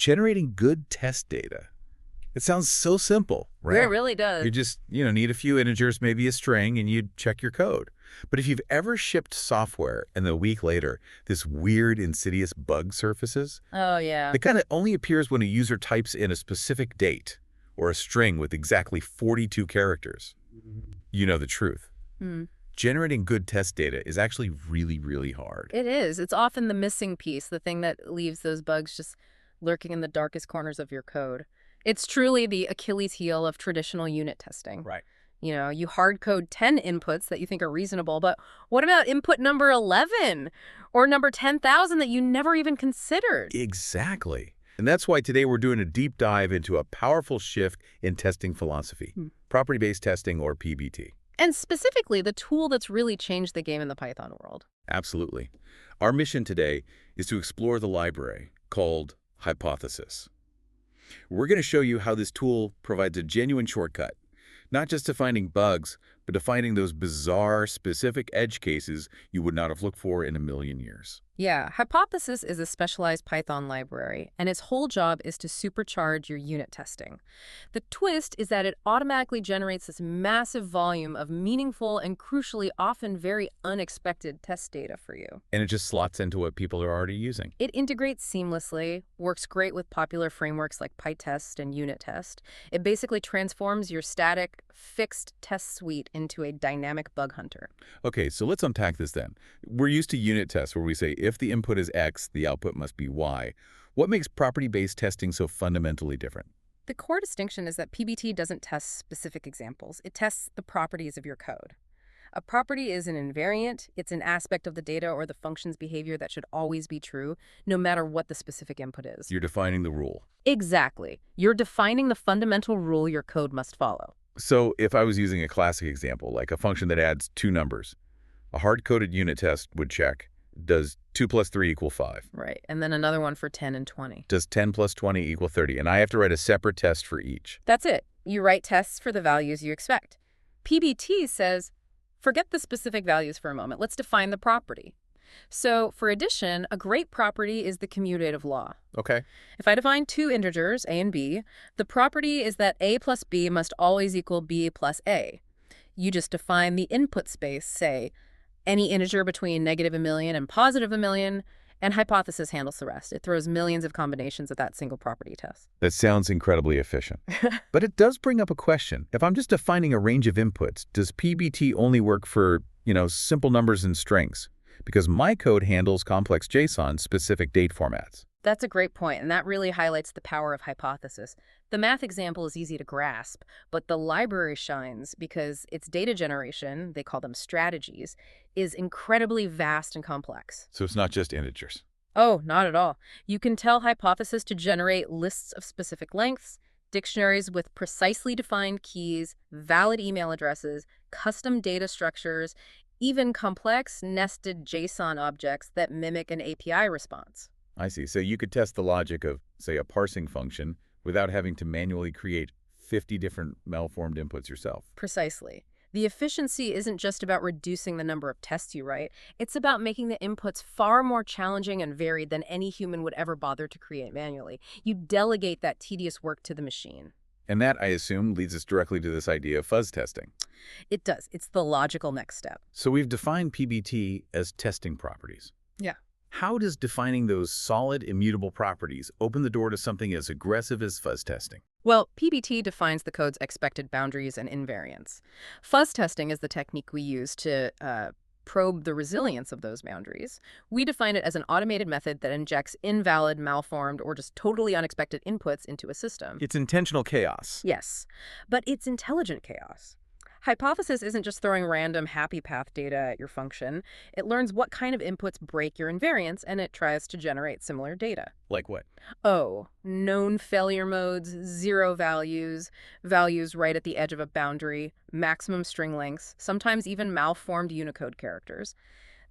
Generating good test data. It sounds so simple, right? It really does. You just, need a few integers, maybe a string, and you check your code. But if you've ever shipped software and then a week later, this weird, insidious bug surfaces, Oh, yeah. it kind of only appears when a user types in a specific date or a string with exactly 42 characters. You know the truth. Hmm. Generating good test data is actually really, really hard. It is. It's often the missing piece, the thing that leaves those bugs just lurking in the darkest corners of your code. It's truly the Achilles heel of traditional unit testing. Right. You hard code 10 inputs that you think are reasonable, but what about input number 11 or number 10,000 that you never even considered? Exactly. And that's why today we're doing a deep dive into a powerful shift in testing philosophy, property-based testing, or PBT. And specifically, the tool that's really changed the game in the Python world. Absolutely. Our mission today is to explore the library called Hypothesis. We're going to show you how this tool provides a genuine shortcut, not just to finding bugs, but to finding those bizarre, specific edge cases you would not have looked for in a million years. Yeah, Hypothesis is a specialized Python library, and its whole job is to supercharge your unit testing. The twist is that it automatically generates this massive volume of meaningful and crucially often very unexpected test data for you. And it just slots into what people are already using. It integrates seamlessly, works great with popular frameworks like PyTest and UnitTest. It basically transforms your static, fixed test suite into a dynamic bug hunter. Okay, so let's unpack this then. We're used to unit tests where we say if the input is X, the output must be Y. What makes property-based testing so fundamentally different? The core distinction is that PBT doesn't test specific examples. It tests the properties of your code. A property is an invariant. It's an aspect of the data or the function's behavior that should always be true, no matter what the specific input is. You're defining the rule. Exactly. You're defining the fundamental rule your code must follow. So if I was using a classic example, like a function that adds two numbers, a hard-coded unit test would check, does 2 plus 3 equal 5? Right. And then another one for 10 and 20. Does 10 plus 20 equal 30? And I have to write a separate test for each. That's it. You write tests for the values you expect. PBT says, forget the specific values for a moment. Let's define the property. So for addition, a great property is the commutative law. Okay. If I define two integers, a and b, the property is that a plus b must always equal b plus a. You just define the input space, say, any integer between -1,000,000 and +1,000,000, and Hypothesis handles the rest. It throws millions of combinations at that single property test. That sounds incredibly efficient. But it does bring up a question. If I'm just defining a range of inputs, does PBT only work for, simple numbers and strings? Because my code handles complex JSON-specific date formats. That's a great point, and that really highlights the power of Hypothesis. The math example is easy to grasp, but the library shines because its data generation, they call them strategies, is incredibly vast and complex. So it's not just integers. Oh, not at all. You can tell Hypothesis to generate lists of specific lengths, dictionaries with precisely defined keys, valid email addresses, custom data structures, even complex nested JSON objects that mimic an API response. I see. So you could test the logic of, say, a parsing function without having to manually create 50 different malformed inputs yourself. Precisely. The efficiency isn't just about reducing the number of tests you write. It's about making the inputs far more challenging and varied than any human would ever bother to create manually. You delegate that tedious work to the machine. And that, I assume, leads us directly to this idea of fuzz testing. It does. It's the logical next step. So we've defined PBT as testing properties. Yeah. How does defining those solid, immutable properties open the door to something as aggressive as fuzz testing? Well, PBT defines the code's expected boundaries and invariants. Fuzz testing is the technique we use to probe the resilience of those boundaries. We define it as an automated method that injects invalid, malformed, or just totally unexpected inputs into a system. It's intentional chaos. Yes, but it's intelligent chaos. Hypothesis isn't just throwing random happy path data at your function. It learns what kind of inputs break your invariance, and it tries to generate similar data. Like what? Oh, known failure modes, zero values, values right at the edge of a boundary, maximum string lengths, sometimes even malformed Unicode characters.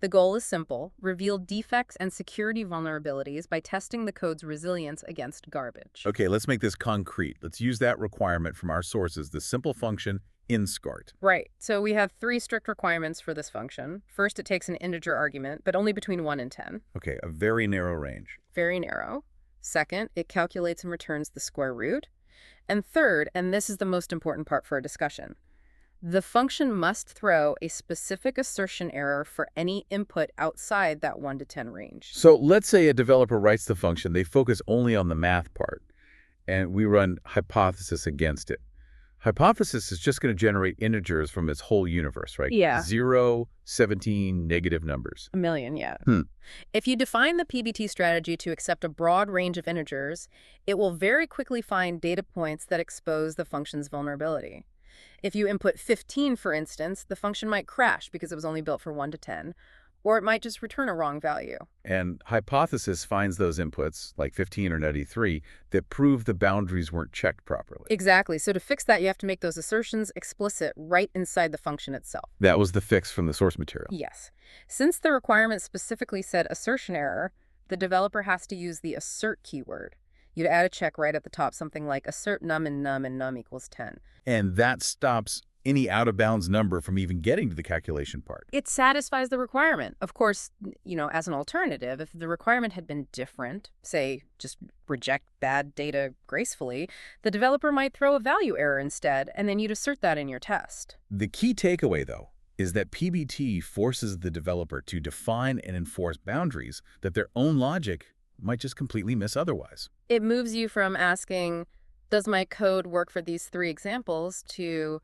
The goal is simple: reveal defects and security vulnerabilities by testing the code's resilience against garbage. Okay, let's make this concrete. Let's use that requirement from our sources, the simple function inscart. Right. So we have 3 strict requirements for this function. First, it takes an integer argument, but only between 1 and 10. Okay, a very narrow range. Very narrow. Second, it calculates and returns the square root. And third, and this is the most important part for our discussion, the function must throw a specific assertion error for any input outside that 1 to 10 range. So let's say a developer writes the function, they focus only on the math part, and we run hypothesis against it. Hypothesis is just going to generate integers from its whole universe, right? Yeah. 0, 17, negative numbers. A million, yeah. Hmm. If you define the PBT strategy to accept a broad range of integers, it will very quickly find data points that expose the function's vulnerability. If you input 15, for instance, the function might crash because it was only built for 1 to 10, or it might just return a wrong value. And hypothesis finds those inputs, like 15 or 93, that prove the boundaries weren't checked properly. Exactly. So to fix that, you have to make those assertions explicit right inside the function itself. That was the fix from the source material. Yes. Since the requirement specifically said assertion error, the developer has to use the assert keyword. You'd add a check right at the top, something like assert num and num equals 10. And that stops any out-of-bounds number from even getting to the calculation part. It satisfies the requirement. Of course, as an alternative, if the requirement had been different, say, just reject bad data gracefully, the developer might throw a value error instead, and then you'd assert that in your test. The key takeaway, though, is that PBT forces the developer to define and enforce boundaries that their own logic might just completely miss otherwise. It moves you from asking, does my code work for these 3 examples, to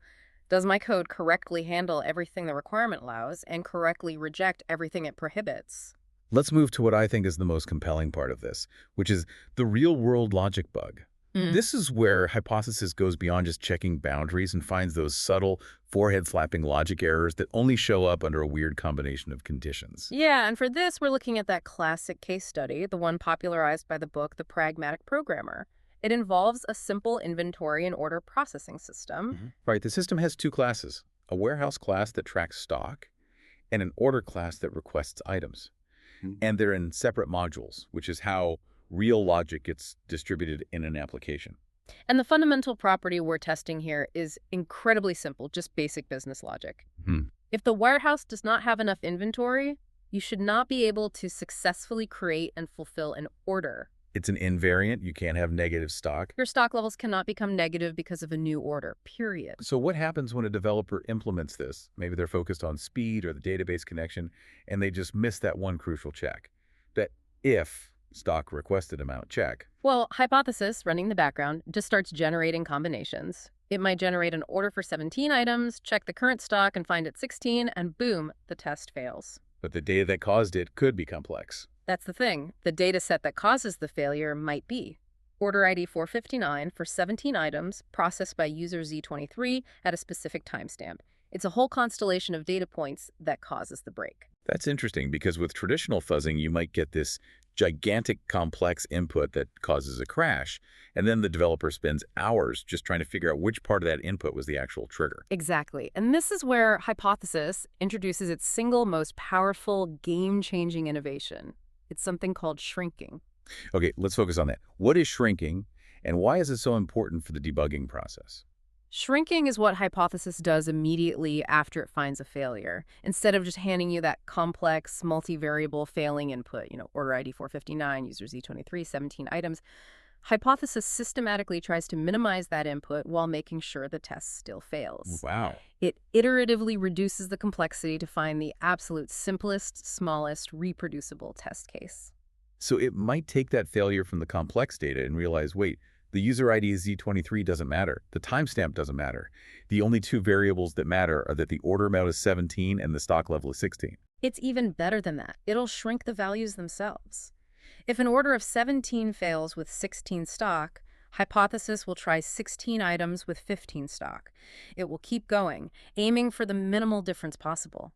does my code correctly handle everything the requirement allows and correctly reject everything it prohibits? Let's move to what I think is the most compelling part of this, which is the real-world logic bug. This is where hypothesis goes beyond just checking boundaries and finds those subtle, forehead-slapping logic errors that only show up under a weird combination of conditions. Yeah, and for this, we're looking at that classic case study, the one popularized by the book The Pragmatic Programmer. It involves a simple inventory and order processing system. Right, the system has 2 classes, a warehouse class that tracks stock and an order class that requests items. And they're in separate modules, which is how real logic gets distributed in an application. And the fundamental property we're testing here is incredibly simple, just basic business logic. If the warehouse does not have enough inventory, you should not be able to successfully create and fulfill an order. It's an invariant. You can't have negative stock. Your stock levels cannot become negative because of a new order, period. So what happens when a developer implements this? Maybe they're focused on speed or the database connection, and they just miss that one crucial check. That if stock requested amount check. Well, hypothesis, running in the background, just starts generating combinations. It might generate an order for 17 items, check the current stock and find it 16, and boom, the test fails. But the data that caused it could be complex. That's the thing. The data set that causes the failure might be order ID 459 for 17 items processed by user Z23 at a specific timestamp. It's a whole constellation of data points that causes the break. That's interesting because with traditional fuzzing, you might get this gigantic complex input that causes a crash, and then the developer spends hours just trying to figure out which part of that input was the actual trigger. Exactly. And this is where Hypothesis introduces its single most powerful game-changing innovation. It's something called shrinking. Okay, let's focus on that. What is shrinking, and why is it so important for the debugging process? Shrinking is what Hypothesis does immediately after it finds a failure. Instead of just handing you that complex, multivariable failing input, order ID 459, user Z23, 17 items, Hypothesis systematically tries to minimize that input while making sure the test still fails. Wow. It iteratively reduces the complexity to find the absolute simplest, smallest, reproducible test case. So it might take that failure from the complex data and realize, wait, the user ID Z23 doesn't matter. The timestamp doesn't matter. The only 2 variables that matter are that the order amount is 17 and the stock level is 16. It's even better than that. It'll shrink the values themselves. If an order of 17 fails with 16 stock, Hypothesis will try 16 items with 15 stock. It will keep going, aiming for the minimal difference possible.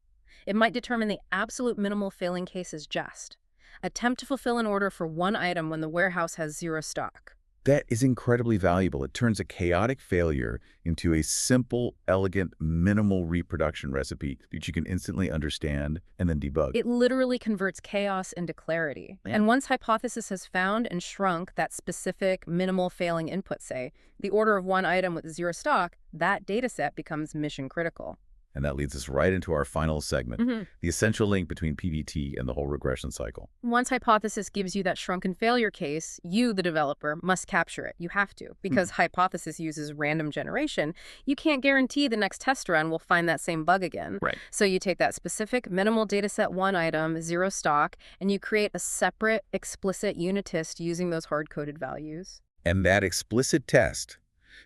It might determine the absolute minimal failing case is just. Attempt to fulfill an order for 1 item when the warehouse has 0 stock. That is incredibly valuable. It turns a chaotic failure into a simple, elegant, minimal reproduction recipe that you can instantly understand and then debug. It literally converts chaos into clarity. And once Hypothesis has found and shrunk that specific minimal failing input, say, the order of 1 item with 0 stock, that data set becomes mission critical. And that leads us right into our final segment, the essential link between PBT and the whole regression cycle. Once hypothesis gives you that shrunken failure case, you, the developer, must capture it. You have to. Because hypothesis uses random generation, you can't guarantee the next test run will find that same bug again. Right. So you take that specific minimal dataset 1 item, 0 stock, and you create a separate explicit unit test using those hard-coded values. And that explicit test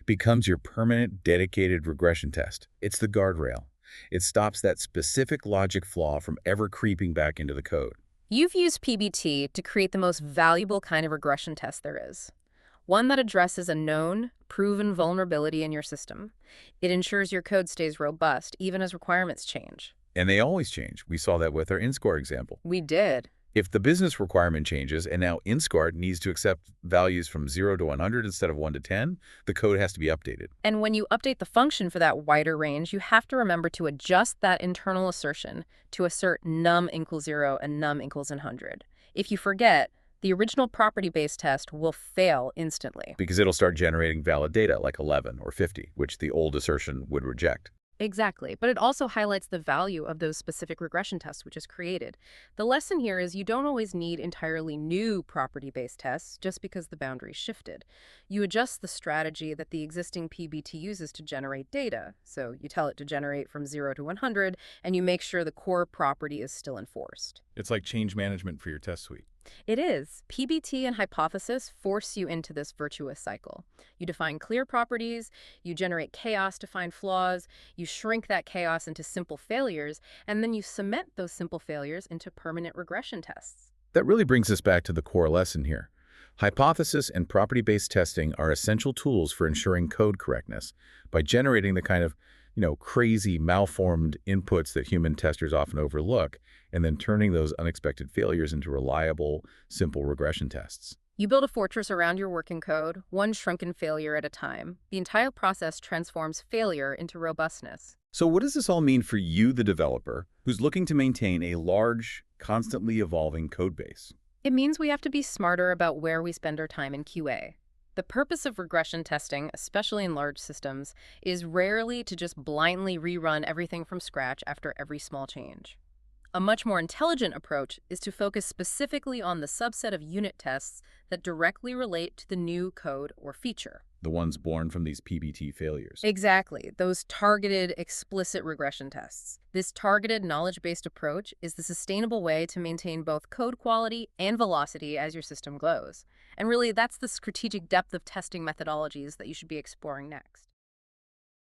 becomes your permanent dedicated regression test. It's the guardrail. It stops that specific logic flaw from ever creeping back into the code. You've used PBT to create the most valuable kind of regression test there is. One that addresses a known, proven vulnerability in your system. It ensures your code stays robust, even as requirements change. And they always change. We saw that with our InScore example. We did. If the business requirement changes and now InScore needs to accept values from 0 to 100 instead of 1 to 10, the code has to be updated. And when you update the function for that wider range, you have to remember to adjust that internal assertion to assert num equals 0 and num equals 100. If you forget, the original property-based test will fail instantly. Because it'll start generating valid data like 11 or 50, which the old assertion would reject. Exactly, but it also highlights the value of those specific regression tests which is created. The lesson here is you don't always need entirely new property-based tests just because the boundary shifted. You adjust the strategy that the existing PBT uses to generate data. So you tell it to generate from 0 to 100, and you make sure the core property is still enforced. It's like change management for your test suite. It is. PBT and hypothesis force you into this virtuous cycle. You define clear properties, you generate chaos to find flaws, you shrink that chaos into simple failures, and then you cement those simple failures into permanent regression tests. That really brings us back to the core lesson here. Hypothesis and property-based testing are essential tools for ensuring code correctness by generating the kind of crazy, malformed inputs that human testers often overlook, and then turning those unexpected failures into reliable, simple regression tests. You build a fortress around your working code, one shrunken failure at a time. The entire process transforms failure into robustness. So what does this all mean for you, the developer, who's looking to maintain a large, constantly evolving code base? It means we have to be smarter about where we spend our time in QA. The purpose of regression testing, especially in large systems, is rarely to just blindly rerun everything from scratch after every small change. A much more intelligent approach is to focus specifically on the subset of unit tests that directly relate to the new code or feature. The ones born from these PBT failures. Exactly, those targeted, explicit regression tests. This targeted, knowledge-based approach is the sustainable way to maintain both code quality and velocity as your system grows. And really, that's the strategic depth of testing methodologies that you should be exploring next.